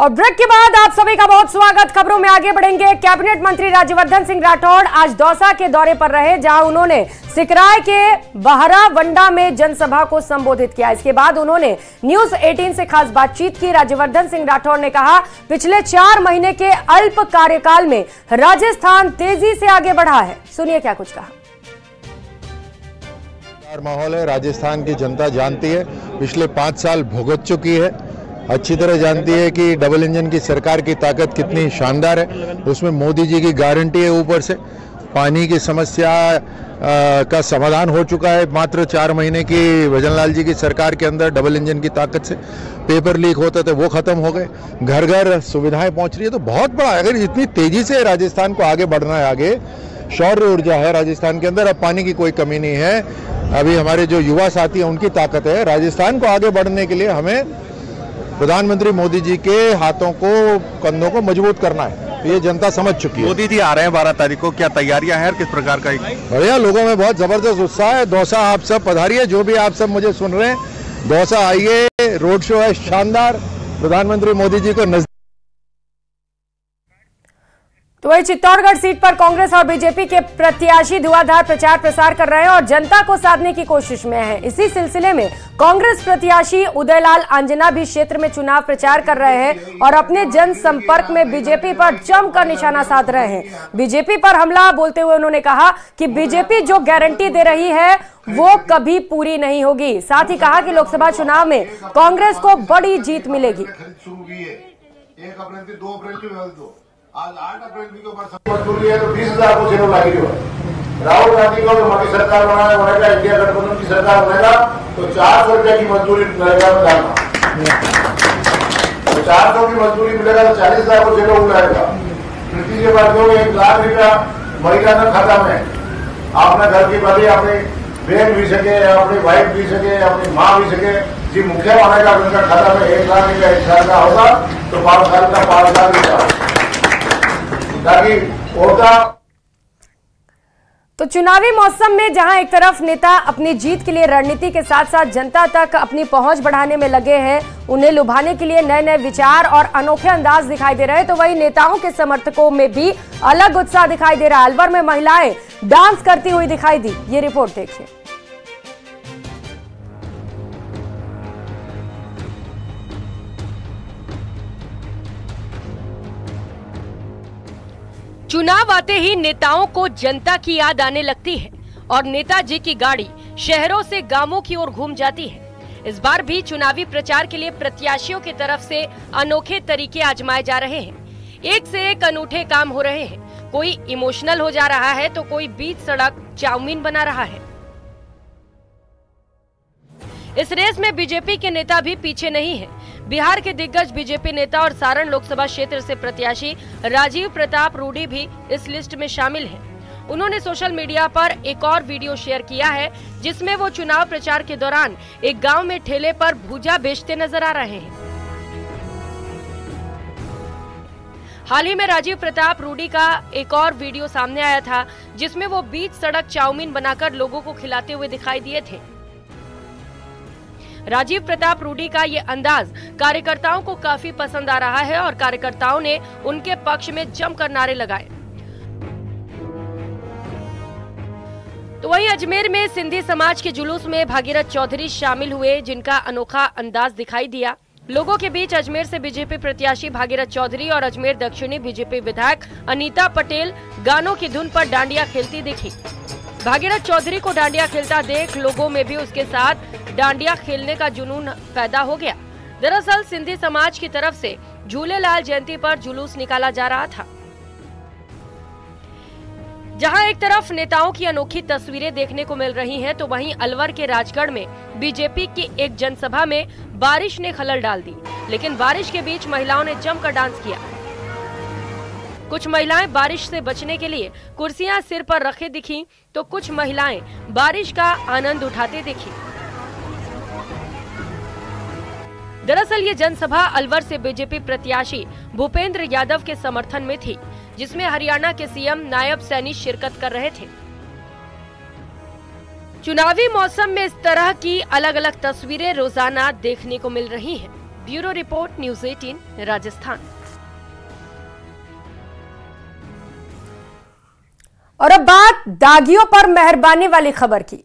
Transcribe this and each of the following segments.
और ब्रेक के बाद आप सभी का बहुत स्वागत। खबरों में आगे बढ़ेंगे। कैबिनेट मंत्री राज्यवर्धन सिंह राठौड़ आज दौसा के दौरे पर रहे, जहां उन्होंने सिकराय के बहरावंडा में जनसभा को संबोधित किया। इसके बाद उन्होंने न्यूज 18 से खास बातचीत की। राज्यवर्धन सिंह राठौड़ ने कहा, पिछले 4 महीने के अल्प कार्यकाल में राजस्थान तेजी से आगे बढ़ा है। सुनिए क्या कुछ कहा। माहौल है, राजस्थान की जनता जानती है, पिछले 5 साल भुगत चुकी है, अच्छी तरह जानती है कि डबल इंजन की सरकार की ताकत कितनी शानदार है। उसमें मोदी जी की गारंटी है। ऊपर से पानी की समस्या का समाधान हो चुका है मात्र 4 महीने की भजनलाल जी की सरकार के अंदर। डबल इंजन की ताकत से पेपर लीक होते थे वो खत्म हो गए, घर घर सुविधाएं पहुंच रही है। तो बहुत बड़ा, अगर इतनी तेजी से राजस्थान को आगे बढ़ना है, आगे सौर ऊर्जा है राजस्थान के अंदर, अब पानी की कोई कमी नहीं है। अभी हमारे जो युवा साथी हैं उनकी ताकत है। राजस्थान को आगे बढ़ने के लिए हमें प्रधानमंत्री मोदी जी के हाथों को, कंधों को मजबूत करना है। ये जनता समझ चुकी है। मोदी जी आ रहे हैं 12 तारीख को, क्या तैयारियां हैं, किस प्रकार का? बढ़िया, लोगों में बहुत जबरदस्त उत्साह है। दौसा आप सब पधारिए, जो भी आप सब मुझे सुन रहे हैं, दौसा आइए। रोड शो है शानदार, प्रधानमंत्री मोदी जी को नजदीक। तो वही चित्तौड़गढ़ सीट पर कांग्रेस और बीजेपी के प्रत्याशी धुआंधार प्रचार प्रसार कर रहे हैं और जनता को साधने की कोशिश में हैं। इसी सिलसिले में कांग्रेस प्रत्याशी उदयलाल आंजना भी क्षेत्र में चुनाव प्रचार कर रहे हैं और अपने जनसंपर्क में बीजेपी पर जमकर निशाना साध रहे हैं। बीजेपी पर हमला बोलते हुए उन्होंने कहा कि बीजेपी जो गारंटी दे रही है वो कभी पूरी नहीं होगी। साथ ही कहा कि लोकसभा चुनाव में कांग्रेस को बड़ी जीत मिलेगी। आज 8 अप्रैल के ऊपर मजदूरी है तो 20,000 को जेल लगी है। राहुल गांधी को मोदी सरकार बनेगा, इंडिया गठबंधन की सरकार बनेगा तो 400 रुपए की मजदूरी मिलेगा में डालना। तो 400 की मजदूरी मिलेगा तो 40,000 को जेल उड़ाएगा। कृषि के बाद 1 लाख रुपया महिला का खाता में अपना घर की बड़ी अपनी बहन भी सके, अपनी वाइफ भी सके, अपनी माँ भी सके, जी मुखिया बनेगा उनका खाता में 1 लाख रुपया 1 साल का होगा तो 5 साल का 5 लाख रुपया। तो चुनावी मौसम में जहां एक तरफ नेता अपनी जीत के लिए रणनीति के साथ साथ जनता तक अपनी पहुंच बढ़ाने में लगे हैं, उन्हें लुभाने के लिए नए नए विचार और अनोखे अंदाज दिखाई दे रहे हैं, तो वही नेताओं के समर्थकों में भी अलग उत्साह दिखाई दे रहा है। अलवर में महिलाएं डांस करती हुई दिखाई दी। ये रिपोर्ट देखिए। चुनाव आते ही नेताओं को जनता की याद आने लगती है और नेताजी की गाड़ी शहरों से गांवों की ओर घूम जाती है। इस बार भी चुनावी प्रचार के लिए प्रत्याशियों की तरफ से अनोखे तरीके आजमाए जा रहे हैं। एक से एक अनूठे काम हो रहे हैं। कोई इमोशनल हो जा रहा है तो कोई बीच सड़क चाउमीन बना रहा है। इस रेस में बीजेपी के नेता भी पीछे नहीं है। बिहार के दिग्गज बीजेपी नेता और सारण लोकसभा क्षेत्र से प्रत्याशी राजीव प्रताप रूडी भी इस लिस्ट में शामिल हैं। उन्होंने सोशल मीडिया पर एक और वीडियो शेयर किया है, जिसमें वो चुनाव प्रचार के दौरान एक गांव में ठेले पर भुजा बेचते नजर आ रहे हैं। हाल ही में राजीव प्रताप रूडी का एक और वीडियो सामने आया था, जिसमें वो बीच सड़क चाउमीन बनाकर लोगों को खिलाते हुए दिखाई दिए थे। राजीव प्रताप रूडी का ये अंदाज कार्यकर्ताओं को काफी पसंद आ रहा है और कार्यकर्ताओं ने उनके पक्ष में जमकर नारे लगाए। तो वहीं अजमेर में सिंधी समाज के जुलूस में भागीरथ चौधरी शामिल हुए, जिनका अनोखा अंदाज दिखाई दिया। लोगों के बीच अजमेर से बीजेपी प्रत्याशी भागीरथ चौधरी और अजमेर दक्षिणी बीजेपी विधायक अनीता पटेल गानों की धुन पर डांडिया खेलती दिखी। भागीरथ चौधरी को डांडिया खेलता देख लोगों में भी उसके साथ डांडिया खेलने का जुनून पैदा हो गया। दरअसल सिंधी समाज की तरफ से झूलेलाल जयंती पर जुलूस निकाला जा रहा था। जहां एक तरफ नेताओं की अनोखी तस्वीरें देखने को मिल रही हैं, तो वहीं अलवर के राजगढ़ में बीजेपी की एक जनसभा में बारिश ने खलल डाल दी। लेकिन बारिश के बीच महिलाओं ने जमकर डांस किया। कुछ महिलाएं बारिश से बचने के लिए कुर्सियां सिर पर रखे दिखी, तो कुछ महिलाएं बारिश का आनंद उठाते दिखी। दरअसल ये जनसभा अलवर से बीजेपी प्रत्याशी भूपेंद्र यादव के समर्थन में थी, जिसमें हरियाणा के सीएम नायब सैनी शिरकत कर रहे थे। चुनावी मौसम में इस तरह की अलग अलग तस्वीरें रोजाना देखने को मिल रही हैं। Bureau report, news 18 Rajasthan. और अब बात दागियों पर मेहरबानी वाली खबर की।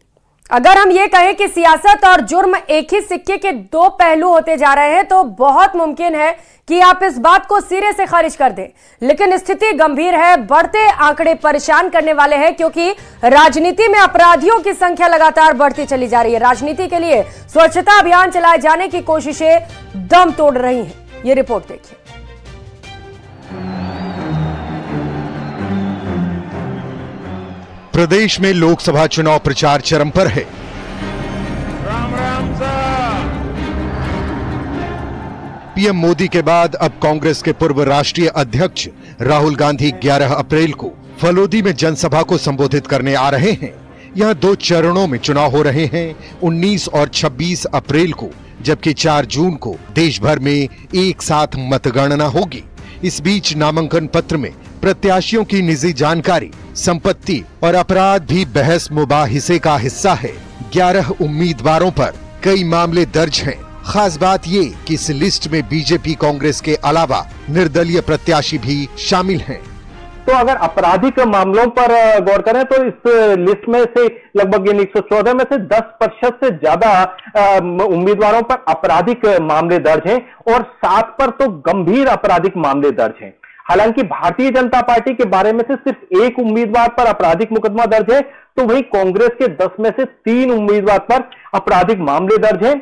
अगर हम ये कहें कि सियासत और जुर्म एक ही सिक्के के दो पहलू होते जा रहे हैं तो बहुत मुमकिन है कि आप इस बात को सिरे से खारिज कर दें, लेकिन स्थिति गंभीर है। बढ़ते आंकड़े परेशान करने वाले हैं क्योंकि राजनीति में अपराधियों की संख्या लगातार बढ़ती चली जा रही है। राजनीति के लिए स्वच्छता अभियान चलाए जाने की कोशिशें दम तोड़ रही हैं। ये रिपोर्ट देखिए। प्रदेश में लोकसभा चुनाव प्रचार चरम पर है। राम राम सर। पीएम मोदी के बाद अब कांग्रेस के पूर्व राष्ट्रीय अध्यक्ष राहुल गांधी 11 अप्रैल को फलोदी में जनसभा को संबोधित करने आ रहे हैं। यहां 2 चरणों में चुनाव हो रहे हैं, 19 और 26 अप्रैल को, जबकि 4 जून को देश भर में एक साथ मतगणना होगी। इस बीच नामांकन पत्र में प्रत्याशियों की निजी जानकारी, संपत्ति और अपराध भी बहस मुबाहिसे का हिस्सा है। 11 उम्मीदवारों पर कई मामले दर्ज हैं। खास बात ये कि इस लिस्ट में बीजेपी कांग्रेस के अलावा निर्दलीय प्रत्याशी भी शामिल हैं। तो अगर आपराधिक मामलों पर गौर करें तो इस लिस्ट में से लगभग 114 में से 10% से ज्यादा उम्मीदवारों पर आपराधिक मामले दर्ज हैं और 7 पर तो गंभीर आपराधिक मामले दर्ज हैं। हालांकि भारतीय जनता पार्टी के बारे में से सिर्फ 1 उम्मीदवार पर आपराधिक मुकदमा दर्ज है, तो वहीं कांग्रेस के 10 में से 3 उम्मीदवार पर आपराधिक मामले दर्ज हैं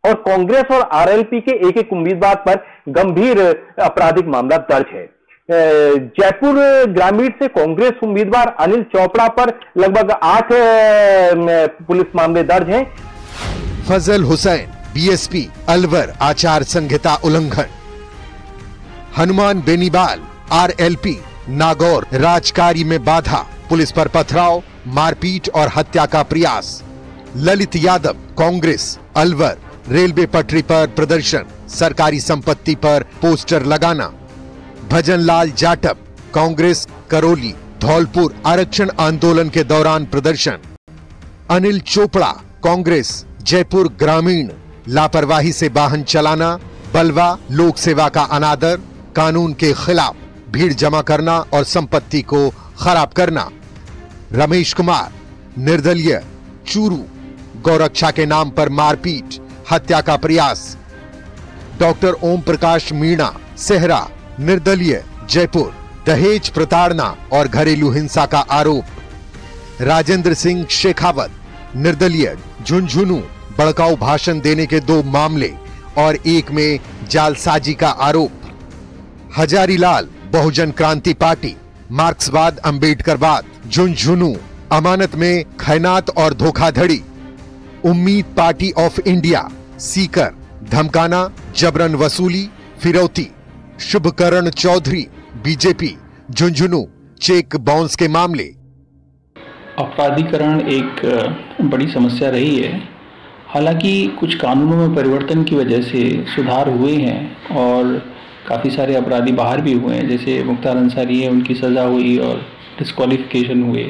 और कांग्रेस और आरएलपी के एक उम्मीदवार पर गंभीर आपराधिक मामला दर्ज है। जयपुर ग्रामीण से कांग्रेस उम्मीदवार अनिल चोपड़ा पर लगभग 8 पुलिस मामले दर्ज हैं। फजल हुसैन, बीएसपी, अलवर आचार संहिता उल्लंघन। हनुमान बेनीवाल, आरएलपी, नागौर राजकारी में बाधा, पुलिस पर पथराव, मारपीट और हत्या का प्रयास। ललित यादव, कांग्रेस, अलवर, रेलवे पटरी पर प्रदर्शन, सरकारी संपत्ति पर पोस्टर लगाना। भजनलाल जाटव, कांग्रेस, करौली, धौलपुर आरक्षण आंदोलन के दौरान प्रदर्शन। अनिल चोपड़ा, कांग्रेस, जयपुर ग्रामीण, लापरवाही से वाहन चलाना, बलवा, लोक सेवा का अनादर, कानून के खिलाफ भीड़ जमा करना और संपत्ति को खराब करना। रमेश कुमार, निर्दलीय, चूरू, गौरक्षा के नाम पर मारपीट, हत्या का प्रयास। डॉक्टर ओम प्रकाश मीणा, सेहरा, निर्दलीय, जयपुर, दहेज प्रताड़ना और घरेलू हिंसा का आरोप। राजेंद्र सिंह शेखावत, निर्दलीय, झुंझुनू, भड़काऊ भाषण देने के 2 मामले और एक में जालसाजी का आरोप। हजारीलाल, बहुजन क्रांति पार्टी, मार्क्सवाद अंबेडकरवाद, झुंझुनू, अमानत में खैनात और धोखाधड़ी। Ummeed party of India, Sikar, धमकाना, जबरन वसूली, फिरौती। Shubhkaran Chaudhary, BJP, Jhunjhunu, check bounce के मामले। अपराधीकरण एक बड़ी समस्या रही है। हालांकि कुछ कानूनों में परिवर्तन की वजह से सुधार हुए हैं और काफ़ी सारे अपराधी बाहर भी हुए हैं, जैसे मुख्तार अंसारी है, उनकी सज़ा हुई और डिस्क्वालिफिकेशन हुए।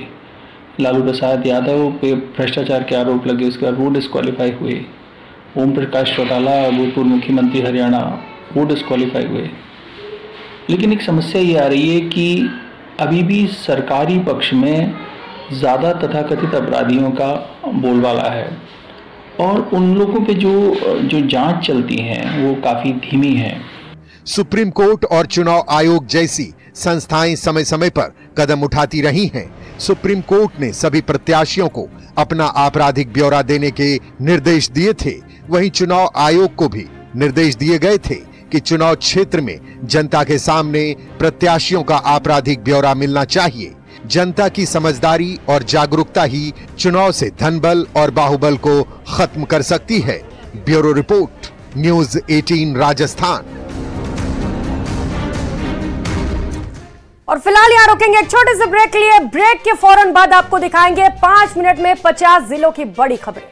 लालू प्रसाद यादव पे भ्रष्टाचार के आरोप लगे, उसके बाद वो डिस्क्वालीफाई हुए। ओम प्रकाश चौटाला, भूतपूर्व मुख्यमंत्री हरियाणा, वो डिस्क्वालीफाई हुए। लेकिन एक समस्या ये आ रही है कि अभी भी सरकारी पक्ष में ज़्यादा तथाकथित अपराधियों का बोलबाला है और उन लोगों पे जो जांच चलती है वो काफ़ी धीमी है। सुप्रीम कोर्ट और चुनाव आयोग जैसी संस्थाएं समय समय पर कदम उठाती रही हैं। सुप्रीम कोर्ट ने सभी प्रत्याशियों को अपना आपराधिक ब्यौरा देने के निर्देश दिए थे। वहीं चुनाव आयोग को भी निर्देश दिए गए थे कि चुनाव क्षेत्र में जनता के सामने प्रत्याशियों का आपराधिक ब्यौरा मिलना चाहिए। जनता की समझदारी और जागरूकता ही चुनाव से धनबल और बाहुबल को खत्म कर सकती है। Bureau report, news 18 Rajasthan. और फिलहाल यहाँ रुकेंगे एक छोटे से ब्रेक के लिए। ब्रेक के फौरन बाद आपको दिखाएंगे 5 मिनट में 50 जिलों की बड़ी खबरें।